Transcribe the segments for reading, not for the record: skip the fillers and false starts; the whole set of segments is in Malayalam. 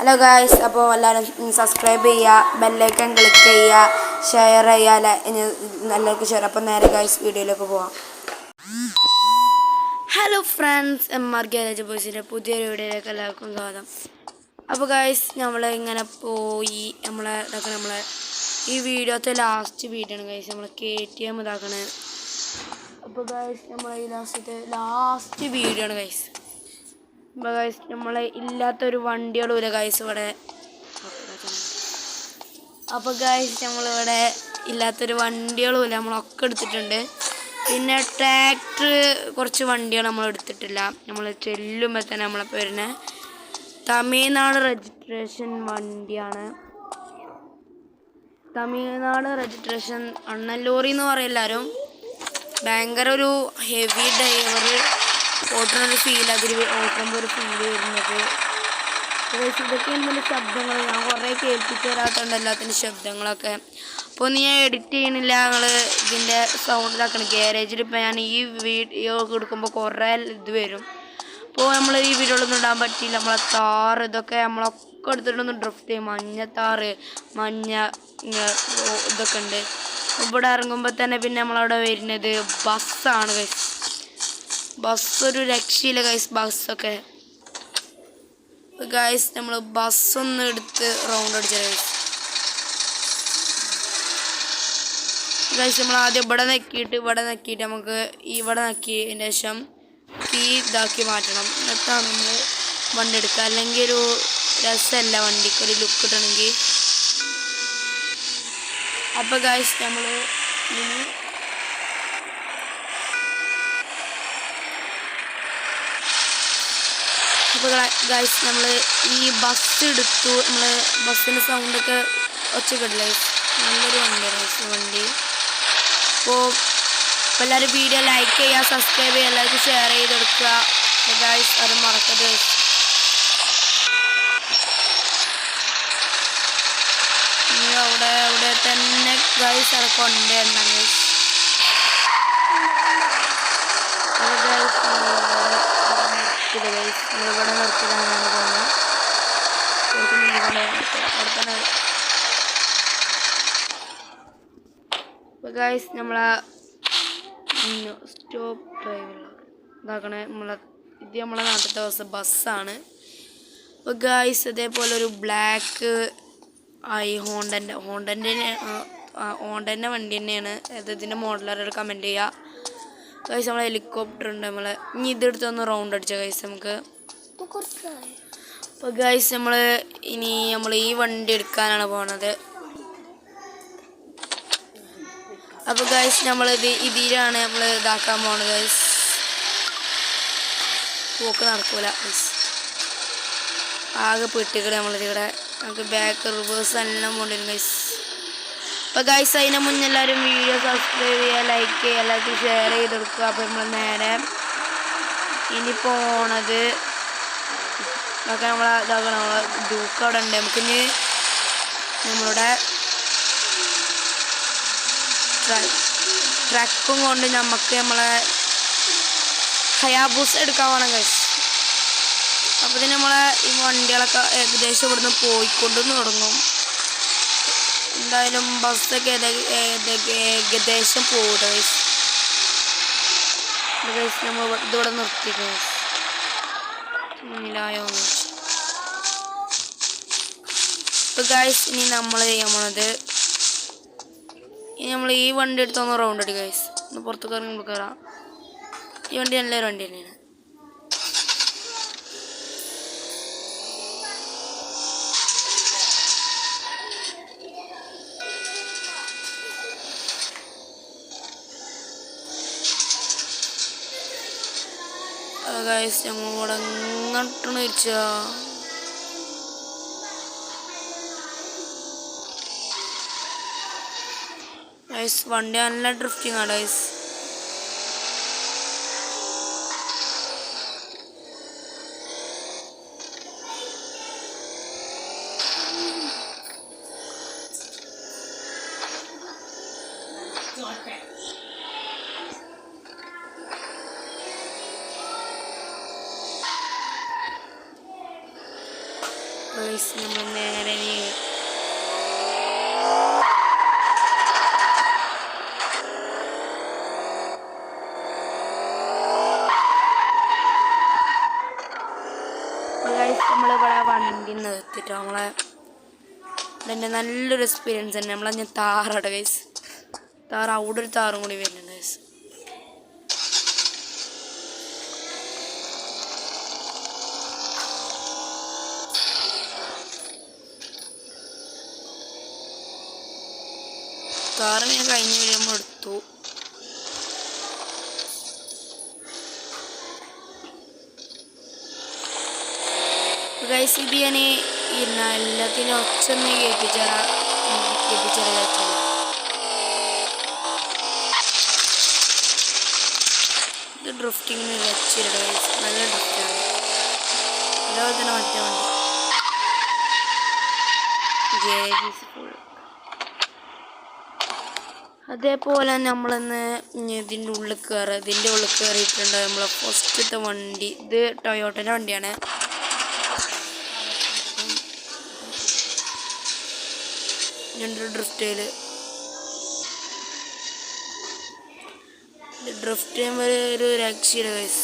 ഹലോ ഗായ്സ്, അപ്പോൾ എല്ലാവരും സബ്സ്ക്രൈബ് ചെയ്യുക, ബെല്ലൈക്കൺ ക്ലിക്ക് ചെയ്യുക, ഷെയർ ചെയ്യുക, എല്ലാവർക്കും ഷെയർ. അപ്പോൾ നേരെ ഗായ്സ് വീഡിയോയിലേക്ക് പോവാം. ഹലോ ഫ്രണ്ട്സ്, MR ഗാരേജ് ബോയ്സിൻ്റെ പുതിയൊരു വീഡിയോയിലേക്ക് എല്ലാവർക്കും സ്വാഗതം. അപ്പോൾ ഗായ്സ് ഇങ്ങനെ പോയി നമ്മളെ ഈ വീഡിയോത്തെ ലാസ്റ്റ് വീഡിയോ ആണ് ഗായ്സ്, നമ്മൾ KTM ഇതാക്കണേ. അപ്പോൾ ഗായ്സ് നമ്മളെ ഈ ലാസ്റ്റ് വീഡിയോ ആണ് ഗായ്സ്. അപ്പോൾ ഗൈസ് നമ്മളെ ഇല്ലാത്തൊരു വണ്ടികളുമില്ല ഗൈസ് ഇവിടെ. അപ്പോൾ ഗൈസ് നമ്മളിവിടെ ഇല്ലാത്തൊരു വണ്ടികളുമില്ല, നമ്മളൊക്കെ എടുത്തിട്ടുണ്ട്. പിന്നെ ട്രാക്ടർ കുറച്ച് വണ്ടികൾ നമ്മൾ എടുത്തിട്ടില്ല. നമ്മൾ ചെല്ലുമ്പോൾ തന്നെ നമ്മളിപ്പോൾ വരുന്നത് തമിഴ്നാട് രജിസ്ട്രേഷൻ വണ്ടിയാണ്. തമിഴ്നാട് രജിസ്ട്രേഷൻ അണ്ണലോറി എന്ന് പറയും എല്ലാവരും. ഭയങ്കര ഒരു ഹെവി ഡ്രൈവർ ഓട്ടുന്നൊരു ഫീൽ, അതിൽ ഓട്ടുമ്പോൾ ഒരു ഫീല് വരുന്നത്. ഇതൊക്കെയാണ് ഇതിൻ്റെ ശബ്ദങ്ങൾ. ഞാൻ കുറേ കേൾപ്പിച്ച് തരാത്തതുകൊണ്ട് എല്ലാത്തിൻ്റെ ശബ്ദങ്ങളൊക്കെ. അപ്പോൾ ഒന്ന് ഞാൻ എഡിറ്റ് ചെയ്യണില്ല, ഞങ്ങൾ ഇതിൻ്റെ സൗണ്ട് ഇതാക്കണം. ഗ്യാരേജിൽ ഇപ്പോൾ ഞാൻ ഈ വീഡിയോ എടുക്കുമ്പോൾ കുറേ ഇത് വരും. അപ്പോൾ നമ്മൾ ഈ വീഡിയോയിലൊന്നും ഇടാൻ പറ്റിയില്ല. നമ്മളെ താറ് ഇതൊക്കെ നമ്മളൊക്കെ എടുത്തിട്ടൊന്ന് ഡ്രിഫ്റ്റ് ചെയ്യും. മഞ്ഞ താറ്, മഞ്ഞ ഇതൊക്കെ ഉണ്ട്. ഇവിടെ ഇറങ്ങുമ്പോൾ തന്നെ പിന്നെ നമ്മളവിടെ വരുന്നത് ബസ്സാണ് ഗൈസ്. ബസ് ഒരു രക്ഷയില്ല ഗൈസ്, ബസ്സൊക്കെ. ഗൈസ് നമ്മൾ ബസ്സൊന്ന് എടുത്ത് റൗണ്ട് അടിച്ച ഗൈസ് നമ്മൾ ആദ്യം ഇവിടെ നക്കിയിട്ട് നമുക്ക് ഇവിടെ നക്കിയതിന് ശേഷം ഇതാക്കി മാറ്റണം. എന്നിട്ടാണ് നമ്മൾ വണ്ടി എടുക്കുക. അല്ലെങ്കിൽ ഒരു രസമല്ല വണ്ടിക്ക് ഒരു ലുക്ക് കിട്ടണമെങ്കിൽ. അപ്പോൾ ഗൈസ് നമ്മൾ ഇനി അപ്പോൾ ഗൈസ് നമ്മൾ ഈ ബസ് എടുത്തു. നമ്മൾ ബസ്സിൻ്റെ സൗണ്ടൊക്കെ ഒച്ചക്കിടില്ല. നല്ലൊരു വണ്ടി. അപ്പോൾ എല്ലാവരും വീഡിയോ ലൈക്ക് ചെയ്യുക, സബ്സ്ക്രൈബ് ചെയ്യുക, എല്ലാവർക്കും ഷെയർ ചെയ്ത് കൊടുക്കുക ഗൈസ്. അത് മറക്കരുത്. ഇനി അവിടെ തന്നെ ഗൈസ് അത് കൊണ്ടുവരണം ഗൈസ്. നമ്മളിവിടെ നിർത്തിയിട്ടാണ് പോകുന്നത്. അപ്പോൾ ഗൈസ് നമ്മളെ സ്റ്റോപ്പ് ഡ്രൈവർ ഇതാക്കണേ. ഇത് നമ്മളെ നാട്ടിലത്തെ ബസ്സാണ്. അപ്പോൾ ഗൈസ് ഇതേപോലെ ഒരു ബ്ലാക്ക് ആയി ഹോണ്ടൻ്റെ വണ്ടി തന്നെയാണ്. ഇതിൻ്റെ മോഡലൊരു കമൻറ്റ് ചെയ്യുക ഗൈസ്. നമ്മളെ ഹെലികോപ്റ്റർ ഉണ്ട്. ഇനി ഇതെടുത്തൊന്ന് റൗണ്ട് അടിച്ച ഗൈസ് നമുക്ക്. അപ്പോൾ ഗൈസ് നമ്മൾ ഈ വണ്ടി എടുക്കാനാണ് പോണത്. അപ്പോൾ ഗൈസ് ഇതിലാണ് നമ്മൾ ഇതാക്കാൻ പോണത് ഗൈസ്. പോക്ക് നടക്കൂല ഗൈസ്, ആകെ പെട്ടിക്കട നമ്മളിവിടെ. നമുക്ക് ബാക്ക് റിവേഴ്സ് എല്ലാം കൊണ്ടുവരും ഗൈസ്. അപ്പോൾ ഗൈസ് അതിന് മുന്നേ എല്ലാവരും വീഡിയോ സബ്സ്ക്രൈബ് ചെയ്യുക, ലൈക്ക് ചെയ്യുക, എല്ലാവർക്കും ഷെയർ ചെയ്ത് കൊടുക്കുക. അപ്പോൾ നമ്മൾ നേരെ ഇനി പോണത് ഇതൊക്കെ ഇതാക്കണം. ഡ്യൂക്ക് അവിടെ ഉണ്ട്. നമുക്കിനി നമ്മളുടെ ട്രക്കും കൊണ്ട് നമ്മളെ ഹയാബൂസ എടുക്കാൻ വേണം ഗൈസ്. അപ്പോൾ ഇതിന് ഈ വണ്ടികളൊക്കെ ഏകദേശം ഇവിടുന്ന് പോയിക്കൊണ്ടും തുടങ്ങും. എന്തായാലും ബസ്സൊക്കെ ഏകദേശം പോകും ഗൈസ്. നമ്മൾ ഇതിവിടെ നിർത്തി ഗൈസ്. മുന്നിലായോ ഇപ്പോൾ ഗൈസ് ഇനി നമ്മൾ ചെയ്യണത് നമ്മൾ ഈ വണ്ടി എടുത്തൊന്ന് റൗണ്ട് അടി ഗൈസ്. ഒന്ന് പുറത്തേക്ക് ഇറങ്ങി നമുക്ക് കയറാം. ഈ വണ്ടി നല്ലൊരു വണ്ടി തന്നെയാണ്. ഗൈസ് നമ്മളിവിടെ ഇങ്ങോട്ടാണ് തിരിച്ചാ. ഗൈസ് വണ്ടി നല്ല ഡ്രിഫ്റ്റിംഗ് ആണ് ഗൈസ്. ഗൈസ് നമ്മൾ നേരെ നമ്മളിവിടെ വണ്ടി നിർത്തിട്ടോ നമ്മളെ ഇതിൻ്റെ നല്ലൊരു എക്സ്പീരിയൻസ് തന്നെ. നമ്മളെ താറാട്ടെ ഗൈസ്. അവിടെ ഒരു താറും കൂടി വരുന്നുണ്ട് ഗൈസ്. താറ് ഞാൻ കഴിഞ്ഞ് കഴിയുമ്പോൾ എടുത്തു. ഗൈസ് ഇത് ഞാൻ എല്ലാത്തിനും ഒച്ചൊന്ന് കേൾപ്പിച്ചറ ഇത് ഡ്രിഫ്റ്റിങ്ങിന് വെച്ചിട്ട് ഗൈസ് നല്ല ഡ്രിഫ്റ്റാണ്. അതേപോലെ തന്നെ മറ്റേ വണ്ടി അതേപോലെ നമ്മളിന്ന് ഇതിൻ്റെ ഉള്ളിൽ കയറിയിട്ടുണ്ട്. നമ്മളെ ഫസ്റ്റത്തെ വണ്ടി ഇത് ടൊയോട്ടൻ്റെ വണ്ടിയാണ്. ഡ്രിഫ്റ്റ് ചെയ്യുമ്പോൾ ഒരു രക്ഷയില്ല ഗൈസ്.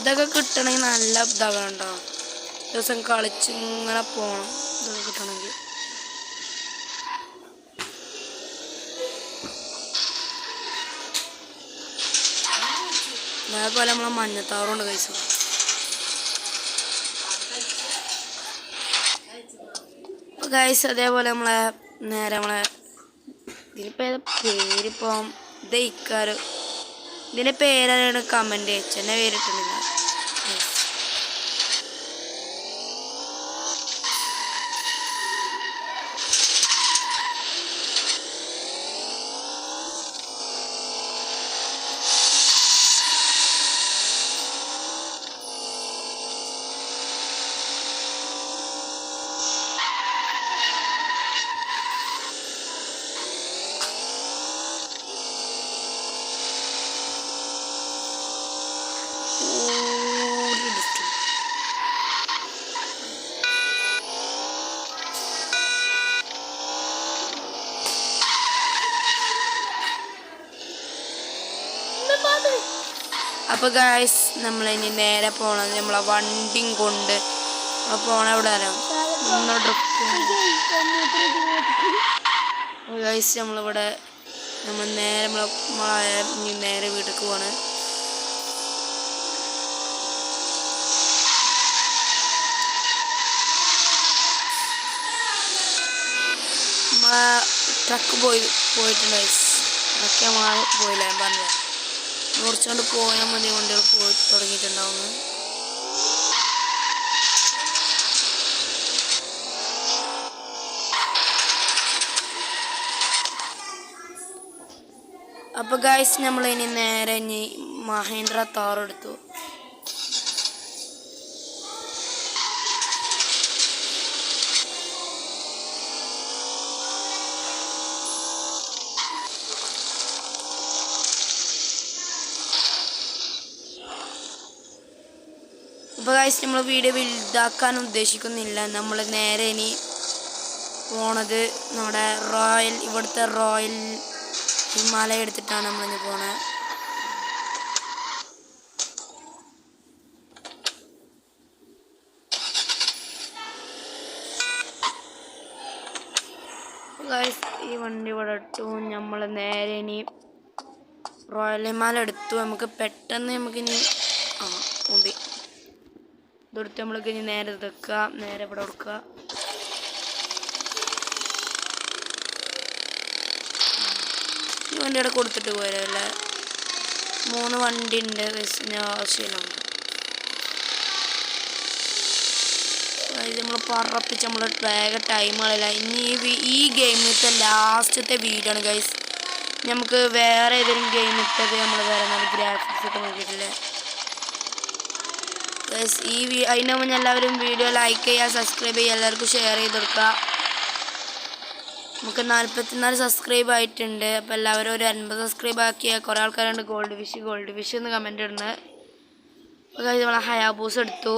ഇതൊക്കെ കിട്ടണമെങ്കിൽ നല്ല ഇതാകണ്ടോ, ദിവസം കളിച്ച് ഇങ്ങനെ പോകണം ഇതൊക്കെ കിട്ടണമെങ്കിൽ. അതേപോലെ നമ്മളെ മഞ്ഞത്താറുണ്ട് കൈസ്. ഗൈസ് അതേപോലെ നമ്മളെ നേരെ നമ്മളെ ഇതിനിപ്പോൾ ഏതാ പേരിപ്പം ദയിക്കാറ്, ഇതിൻ്റെ പേരാണ് കമൻറ്റ് അയച്ചു. എന്നെ പേരിട്ടുന്നില്ല. അപ്പോൾ ഗൈസ് നമ്മളിനി നേരെ പോണത് നമ്മളെ വണ്ടിയും കൊണ്ട് പോണ എവിടെ അറിയാം ഗൈസ്. നമ്മളിവിടെ നമ്മൾ നേരെ നേരെ വീട്ടിലേക്ക് പോവാണ്. നമ്മളെ ട്രക്ക് പോയിട്ടുണ്ട് ഗൈസ്. ട്രക്ക് നമ്മൾ പോയില്ല, ഞാൻ പറഞ്ഞില്ല. കുറച്ചുകൊണ്ട് പോയാൽ മതി, വണ്ടികൾ പോയി തുടങ്ങിയിട്ടുണ്ടാവുന്നു. അപ്പോൾ ഗൈസ് നമ്മളിനി നേരെ മഹേന്ദ്ര താർ എടുത്തു. അപ്പോൾ ഗൈസ് നമ്മൾ വീഡിയോ വലുതാക്കാൻ ഉദ്ദേശിക്കുന്നില്ല. നമ്മൾ നേരെ ഇനി പോണത് നമ്മുടെ ഇവിടുത്തെ റോയൽ ഹിമാലയ എടുത്തിട്ടാണ് നമ്മളിന്ന് പോണത്. ഗൈസ് ഈ വണ്ടി ഇവിടെ ഇട്ടു. നമ്മൾ നേരെ ഇനി റോയൽ ഹിമാലയ എടുത്തു. നമുക്ക് പെട്ടെന്ന് നമുക്കിനി മുമ്പി ഇതെടുത്ത് നമ്മൾക്ക് ഇനി നേരെ വെക്കുക, നേരെ ഇവിടെ കൊടുക്കുക. ഈ വണ്ടി ഇവിടെ കൊടുത്തിട്ട് പോരല്ലേ. 3 വണ്ടി ഉണ്ട്, ബസ്സിന് ആവശ്യമില്ല. നമ്മൾ പറപ്പിച്ച് നമ്മൾ വേഗം ടൈമുകളില്ല. ഇനി ഈ ഗെയിമിലത്തെ ലാസ്റ്റത്തെ വീഡിയോ ആണ് ഗൈസ്. നമുക്ക് വേറെ ഏതെങ്കിലും ഗെയിം ഇട്ടത് നമ്മൾ വേറെ നല്ല ഗ്രാഫിക്സ് ഒക്കെ നോക്കിയിട്ടില്ലേ ഗൈസ്. അതിന് മുന്നേ എല്ലാവരും വീഡിയോ ലൈക്ക് ചെയ്യുക, സബ്സ്ക്രൈബ് ചെയ്യുക, എല്ലാവർക്കും ഷെയർ ചെയ്ത് കൊടുക്കുക. നമുക്ക് 44 സബ്സ്ക്രൈബ് ആയിട്ടുണ്ട്. അപ്പോൾ എല്ലാവരും ഒരു 50 സബ്സ്ക്രൈബ് ആക്കിയാൽ കുറേ ആൾക്കാരുണ്ട് ഗോൾഡ് ഫിഷ് എന്ന് കമൻറ്റ് ഇടുന്നത്. അപ്പോൾ നമ്മൾ ഹയാബൂസ് എടുത്തു.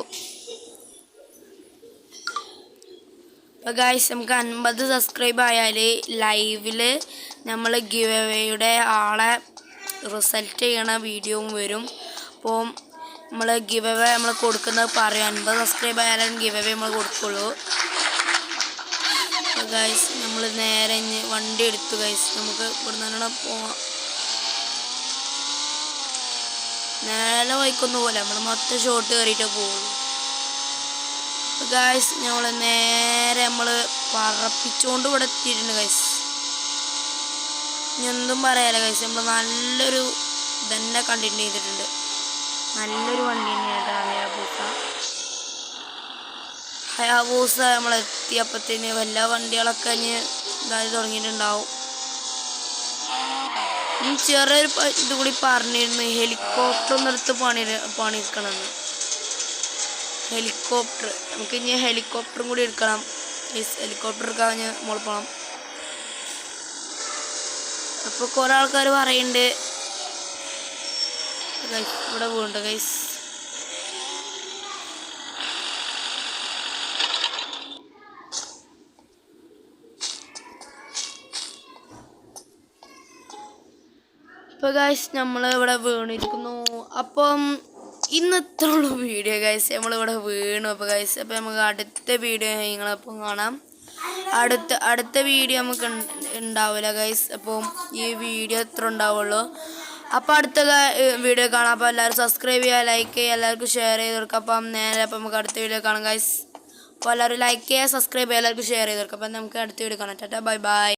അപ്പോൾ ഗൈസ് നമുക്ക് 50 സബ്സ്ക്രൈബ് ആയാൽ ലൈവിൽ നമ്മൾ ഗിവ് അവേയുടെ ആളെ റിസൾട്ട് ചെയ്യണ വീഡിയോയും വരും. അപ്പോൾ നമ്മൾ ഗിവ് അവേ നമ്മൾ കൊടുക്കുന്നത് പറയും. 50 സബ്സ്ക്രൈബ് ആയാലും ഗിവ് അവേ നമ്മൾ കൊടുക്കുള്ളൂ. അപ്പോൾ ഗൈസ് നമ്മൾ നേരെ വണ്ടി എടുത്തു ഗൈസ്. നമുക്ക് ഇവിടെ നിന്ന് പോവാം. നേരെ വൈക്കൊന്നും പോലെ നമ്മൾ മൊത്തം ഷോട്ട് കയറിയിട്ടേ പോകുള്ളൂ. അപ്പോൾ ഗൈസ് നമ്മൾ നേരെ നമ്മൾ പറപ്പിച്ചുകൊണ്ട് ഇവിടെ എത്തിയിട്ടുണ്ട് ഗൈസ്. ഇനി എന്തും പറയാലോ ഗൈസ്. നമ്മൾ നല്ലൊരു ഇതന്നെ കണ്ടിന്യൂ ചെയ്തിട്ടുണ്ട്. നല്ലൊരു വണ്ടി തന്നെയാണ് ഹയാബൂസ. നമ്മളെത്തിയപ്പത്തിന് എല്ലാ വണ്ടികളൊക്കെ ഇനി ഇതായി തുടങ്ങിയിട്ടുണ്ടാവും. ഇനി ചെറിയൊരു ഇത് കൂടി പറഞ്ഞിരുന്നു, ഹെലികോപ്റ്റർ ഒന്നെടുത്ത് പണിയെടുക്കണമെന്ന്. ഹെലികോപ്റ്റർ നമുക്ക് ഇനി ഹെലികോപ്റ്ററും കൂടി എടുക്കണം. ഹെലികോപ്റ്റർ എടുക്കാൻ നമ്മൾ പോകണം. അപ്പോൾ കുറേ ആൾക്കാർ പറയുന്നുണ്ട് ഗൈസ് ഇവിടെ വീണ്ടുണ്ട് ഗൈസ്. അപ്പോൾ ഗൈസ് നമ്മൾ ഇവിടെ വീണിരിക്കുന്നു. അപ്പം ഇന്നത്തെ ഉള്ള വീഡിയോ ഗൈസ് നമ്മളിവിടെ വീണു. അപ്പോൾ ഗൈസ് അപ്പോൾ നമുക്ക് അടുത്ത വീഡിയോ നിങ്ങളപ്പം കാണാം. അടുത്ത വീഡിയോ നമുക്ക് ഉണ്ടാവില്ല ഗൈസ്. അപ്പം ഈ വീഡിയോ എത്ര ഉണ്ടാവുള്ളൂ. അപ്പോൾ അടുത്ത വീഡിയോ കാണാം. അപ്പോൾ എല്ലാവരും സബ്സ്ക്രൈബ് ചെയ്യുക, ലൈക്ക് ചെയ്യുക, എല്ലാവർക്കും ഷെയർ ചെയ്ത് കൊടുക്കുക. അപ്പം നേരെ അപ്പം നമുക്ക് അടുത്ത വീഡിയോ കാണാം ഗൈസ്. അപ്പോൾ എല്ലാവരും ലൈക്ക് ചെയ്യുക, സബ്സ്ക്രൈബ് ചെയ്യുക, എല്ലാവർക്കും ഷെയർ ചെയ്ത് കൊടുക്കുക. അപ്പം നമുക്ക് അടുത്ത വീഡിയോ കാണാം. Tata bye bye.